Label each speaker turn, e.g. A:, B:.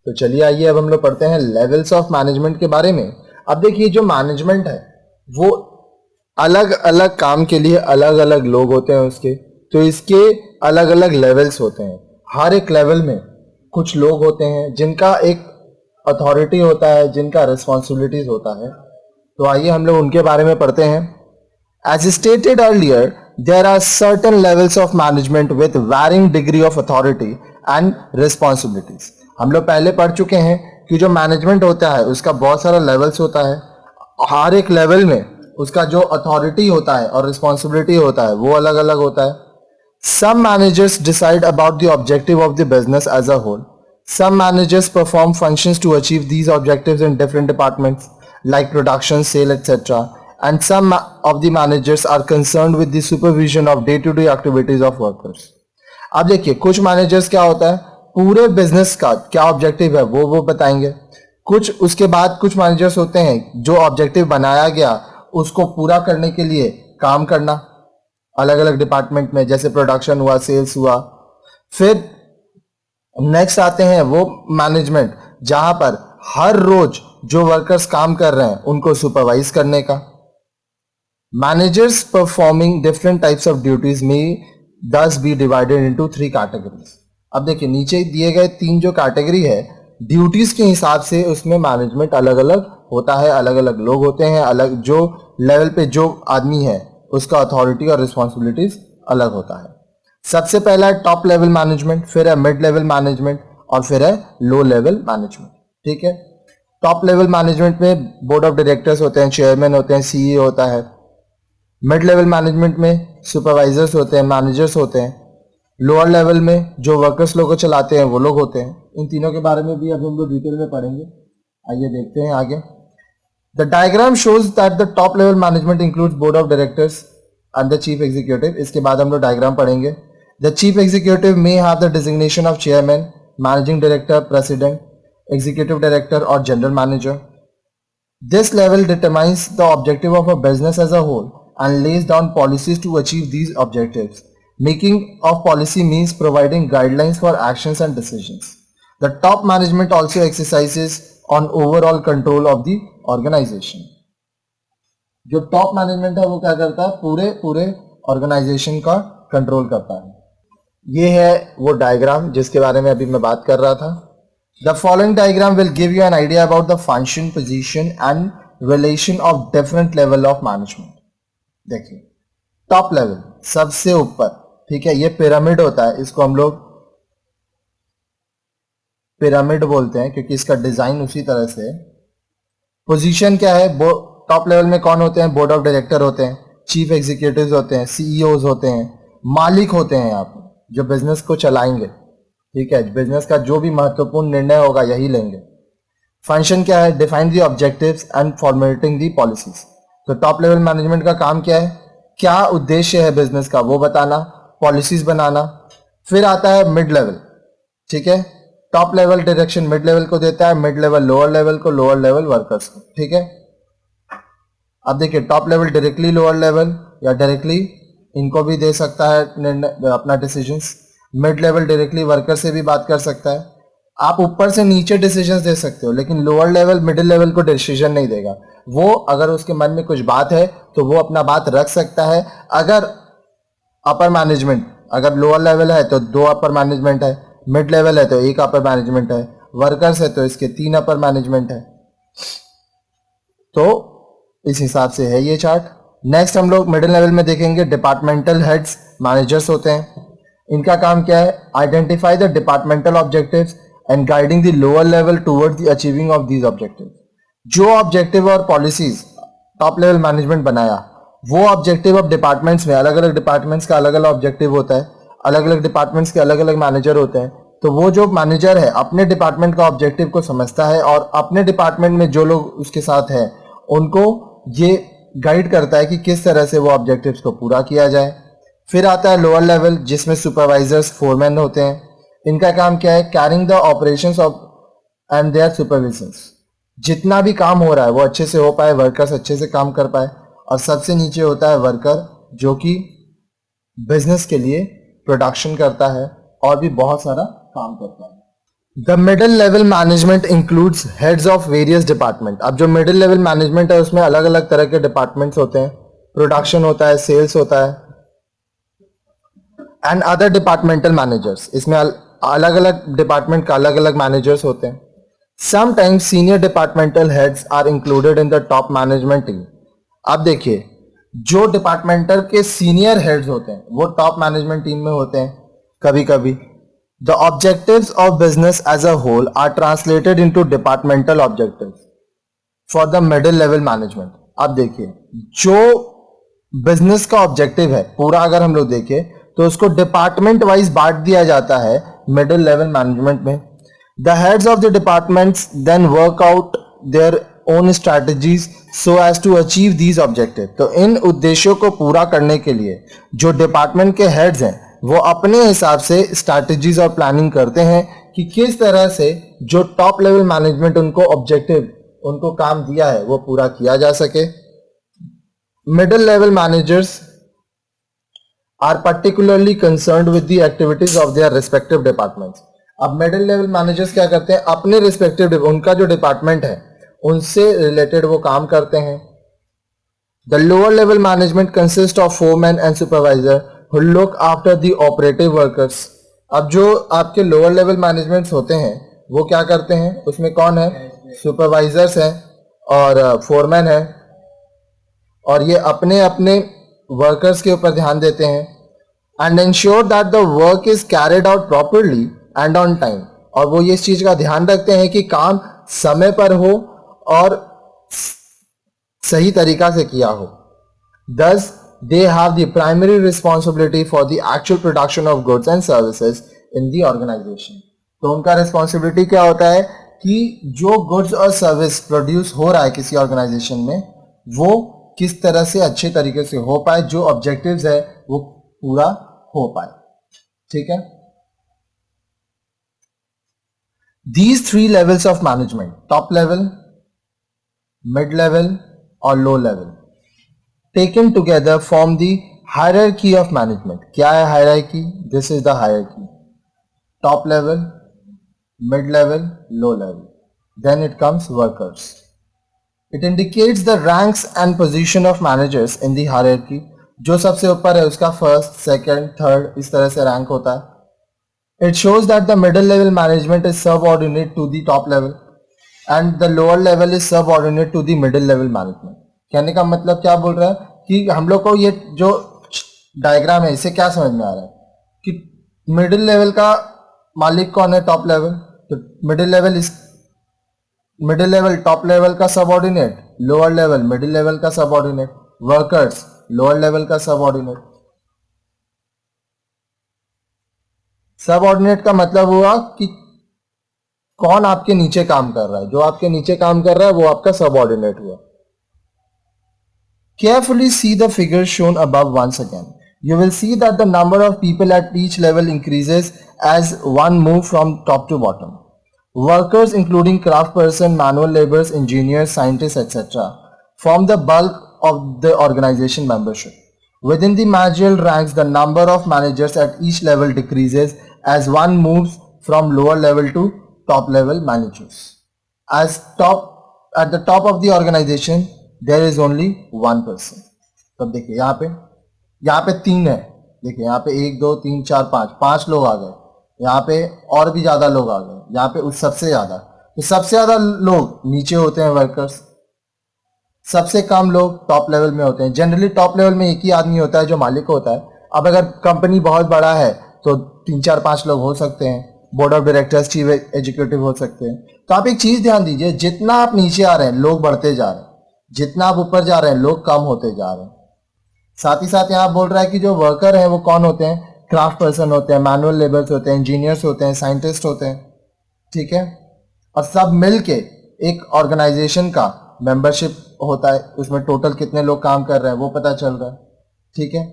A: तो चलिए आइए अब हम लोग पढ़ते हैं लेवल्स ऑफ मैनेजमेंट के बारे में। अब देखिए जो मैनेजमेंट है वो अलग अलग काम के लिए अलग अलग लोग होते हैं उसके, तो इसके अलग अलग लेवल्स होते हैं। हर एक लेवल में कुछ लोग होते हैं जिनका एक अथॉरिटी होता है, जिनका रिस्पॉन्सिबिलिटीज होता है। तो आइए हम लोग उनके बारे में पढ़ते हैं। As stated earlier, there are certain levels of management with varying degree of authority and responsibilities. हम लोग पहले पढ़ चुके हैं कि जो मैनेजमेंट होता है उसका बहुत सारा लेवल्स होता है। हर एक लेवल में उसका जो अथॉरिटी होता है और रिस्पॉन्सिबिलिटी होता है वो अलग अलग होता है। Some managers decide about the objective of the business as a whole. Some managers perform functions to achieve these objectives in different departments like production, sale, etc. And some of the managers are concerned with the supervision of day-to-day activities of workers. अब देखिए कुछ managers क्या होता है, पूरे business का क्या objective है वो बताएंगे। कुछ उसके बाद कुछ मैनेजर्स होते हैं जो ऑब्जेक्टिव बनाया गया उसको पूरा करने के लिए काम करना अलग अलग डिपार्टमेंट में, जैसे प्रोडक्शन हुआ, सेल्स हुआ। फिर नेक्स्ट आते हैं वो मैनेजमेंट जहां पर हर रोज जो वर्कर्स काम कर रहे हैं उनको सुपरवाइज करने का। Managers performing different types of duties में thus be divided into 3 categories. अब देखिए नीचे दिए गए 3 जो कैटेगरी है ड्यूटीज के हिसाब से उसमें मैनेजमेंट अलग अलग होता है, अलग अलग लोग होते हैं, अलग जो लेवल पे जो आदमी है उसका अथॉरिटी और रिस्पॉन्सिबिलिटीज अलग होता है। सबसे पहला है टॉप लेवल मैनेजमेंट, फिर है मिड लेवल मैनेजमेंट और फिर है लो लेवल मैनेजमेंट। ठीक है, टॉप लेवल मैनेजमेंट में बोर्ड ऑफ डायरेक्टर्स होते हैं, चेयरमैन होते हैं, सीईओ होता है। मिड लेवल मैनेजमेंट में सुपरवाइजर्स होते हैं, मैनेजर्स होते हैं। लोअर लेवल में जो वर्कर्स लोगों को चलाते हैं वो लोग होते हैं। इन तीनों के बारे में भी अब हम लोग डिटेल में पढ़ेंगे। आइए देखते हैं आगे। The diagram shows that the top level management includes board of directors and the chief executive. इसके बाद हम लोग डायग्राम पढ़ेंगे। The chief executive may have the designation of chairman, managing director, president, executive director और general manager. This level determines the objective of a business as a whole and lays down policies to achieve these objectives. Making of policy means providing guidelines for actions and decisions. The top management also exercises on overall control of the organization. जो top management है वो क्या करता है, पूरे organisation का control करता है। ये है वो डायग्राम जिसके बारे में अभी मैं बात कर रहा था। The following diagram will give you an idea about the function, position and relation of different level of management. देखिए टॉप लेवल सबसे ऊपर, ठीक है, ये पिरामिड होता है, इसको हम लोग पिरामिड बोलते हैं क्योंकि इसका डिजाइन उसी तरह से। पोजीशन क्या है, टॉप लेवल में कौन होते हैं, बोर्ड ऑफ डायरेक्टर होते हैं, चीफ एग्जीक्यूटिव्स होते हैं, सीईओज होते हैं, मालिक होते हैं आप जो बिजनेस को चलाएंगे। ठीक है, बिजनेस का जो भी महत्वपूर्ण निर्णय होगा यही लेंगे। फंक्शन क्या है, define the objectives and formulating the policies. तो टॉप लेवल मैनेजमेंट का काम क्या है, क्या उद्देश्य है बिजनेस का वो बताना, पॉलिसीज बनाना। फिर आता है मिड लेवल। ठीक है, top level direction mid level को देता है, मिड लेवल लोअर लेवल को, लोअर लेवल वर्कर्स को। ठीक है, अब देखिए top level directly lower level या डायरेक्टली इनको भी दे सकता है अपना decisions. Mid level directly worker से भी बात कर सकता है। आप ऊपर से नीचे डिसीजंस दे सकते हो, लेकिन लोअर लेवल मिडिल लेवल को डिसीजन नहीं देगा। वो अगर उसके मन में कुछ बात है तो वो अपना बात रख सकता है। अगर अपर मैनेजमेंट, अगर लोअर लेवल है तो 2 अपर मैनेजमेंट है, मिड लेवल है तो 1 अपर मैनेजमेंट है, वर्कर्स है तो इसके 3 अपर मैनेजमेंट है। तो इस हिसाब से है ये चार्ट। नेक्स्ट हम लोग मिडिल लेवल में देखेंगे, डिपार्टमेंटल हेड्स मैनेजर्स होते हैं। इनका काम क्या है, identify the departmental objectives and guiding the lower level towards the achieving of these objectives. जो ऑब्जेक्टिव और पॉलिसीज टॉप लेवल मैनेजमेंट बनाया वो ऑब्जेक्टिव ऑफ डिपार्टमेंट्स में, अलग अलग डिपार्टमेंट्स का अलग अलग ऑब्जेक्टिव होता है, अलग अलग डिपार्टमेंट्स के अलग अलग मैनेजर होते हैं। तो वो जो मैनेजर है अपने डिपार्टमेंट का ऑब्जेक्टिव को समझता है और अपने डिपार्टमेंट में जो लोग उसके साथ हैं उनको ये गाइड करता है कि किस तरह से वो ऑब्जेक्टिव्स को पूरा किया जाए। फिर आता है लोअर लेवल जिसमें सुपरवाइजर्स, फोरमैन होते हैं। इनका काम क्या है, carrying the operations of and their supervisions. जितना भी काम हो रहा है वो अच्छे से हो पाए, वर्कर्स अच्छे से काम कर पाए। और सबसे नीचे होता है वर्कर जो कि बिजनेस के लिए प्रोडक्शन करता है और भी बहुत सारा काम करता है। The middle level management includes heads of various department. अब जो मिडिल लेवल मैनेजमेंट है उसमें अलग अलग तरह के डिपार्टमेंट्स होते हैं, प्रोडक्शन होता है, सेल्स होता है, एंड अदर डिपार्टमेंटल मैनेजर्स। इसमें अलग अलग डिपार्टमेंट का अलग अलग मैनेजर्स होते हैं। Sometimes senior departmental heads are included in the top management team. अब देखिए, जो डिपार्टमेंटल के सीनियर हेड्स होते हैं वो टॉप मैनेजमेंट टीम में होते हैं कभी कभी। The objectives of business as a whole are translated into departmental objectives for the middle level management. अब देखिए, जो बिजनेस का ऑब्जेक्टिव है पूरा अगर हम लोग देखें तो उसको डिपार्टमेंट वाइज बांट दिया जाता है मिडिल लेवल मैनेजमेंट में। The heads of the departments then work out their own strategies so as to achieve these objective. तो इन उद्देश्यों को पूरा करने के लिए जो डिपार्टमेंट के हेड्स हैं वो अपने हिसाब से स्ट्रैटेजीज और प्लानिंग करते हैं कि किस तरह से जो टॉप लेवल मैनेजमेंट उनको ऑब्जेक्टिव, उनको काम दिया है वो पूरा किया जा सके। Middle level managers are particularly concerned with the activities of their respective departments. अब मिडिल लेवल मैनेजर्स क्या करते हैं, अपने रिस्पेक्टिव उनका जो डिपार्टमेंट है उनसे रिलेटेड वो काम करते हैं। The lower level management consist of foreman and supervisor who look after the operative workers। अब जो आपके लोअर लेवल मैनेजमेंट्स होते हैं वो क्या करते हैं, उसमें कौन है, सुपरवाइजर्स हैं और फोरमैन है, और ये अपने अपने वर्कर्स के ऊपर ध्यान देते हैं। And ensure that the work is carried out properly and on time. और वो ये इस चीज का ध्यान रखते हैं कि काम समय पर हो और सही तरीका से किया हो। Thus, they have the primary responsibility for the actual production of goods and services in the organization। तो उनका रिस्पॉन्सिबिलिटी क्या होता है कि जो गुड्स और सर्विस प्रोड्यूस हो रहा है किसी ऑर्गेनाइजेशन में वो किस तरह से अच्छे तरीके से हो पाए, जो ऑब्जेक्टिव्स है वो पूरा हो पाए। ठीक है। These three levels of management, top level, mid level और low level, taken together form the hierarchy of management। क्या है hierarchy? This is the hierarchy: top level, mid level, low level, then it comes workers। It indicates the ranks and position of managers in the hierarchy। जो सबसे ऊपर है उसका first, second, third इस तरह से रैंक होता है। It shows that the middle level management is subordinate to the top level and the lower level is subordinate to the middle level management। कहने का मतलब क्या बोल रहा है कि हम लोग को ये जो डायग्राम है इससे क्या समझ में आ रहा है कि मिडिल लेवल का मालिक कौन है, टॉप लेवल। तो मिडिल लेवल टॉप लेवल का subordinate, lower level middle level का सबऑर्डिनेट, वर्कर्स लोअर लेवल का सबऑर्डिनेट। सबऑर्डिनेट का मतलब हुआ कि कौन आपके नीचे काम कर रहा है, जो आपके नीचे काम कर रहा है वो आपका सबऑर्डिनेट हुआ। Carefully see the figures shown above once again. You will see that the number of people at each level increases as one move from top to bottom. Workers including craft person, manual laborers, engineers, scientists, etc. form the bulk of the organization membership. Within the managerial ranks, the number of managers at each level decreases as one moves from lower level to top level managers. At the top of the organization, there is only one person. तब देखिए यहाँ पे तीन है, देखिए यहाँ पे 1 2 3 4 5 लोग आ गए, यहाँ पे और भी ज्यादा लोग आ गए, यहाँ पे उस सबसे ज्यादा, तो सबसे ज्यादा लोग नीचे होते हैं वर्कर्स, सबसे कम लोग टॉप लेवल में होते हैं। जनरली टॉप लेवल में एक ही आदमी होता है जो मालिक होता है। अब अगर कंपनी बहुत बड़ा है तो 3 4 5 लोग हो सकते हैं, board of directors, chief executive हो सकते हैं। तो आप एक चीज ध्यान दीजिए, जितना आप नीचे आ रहे हैं लोग बढ़ते जा रहे हैं, जितना आप ऊपर जा रहे हैं लोग कम होते जा रहे हैं। साथ ही साथ यहाँ बोल रहा है कि जो वर्कर हैं वो कौन होते हैं, क्राफ्ट पर्सन होते हैं, मैनुअल लेबर्स होते हैं, इंजीनियर्स होते हैं, साइंटिस्ट होते हैं। ठीक है। और सब मिलके एक ऑर्गेनाइजेशन का मेंबरशिप होता है, उसमें टोटल कितने लोग काम कर रहे हैं वो पता चल रहा है। ठीक है।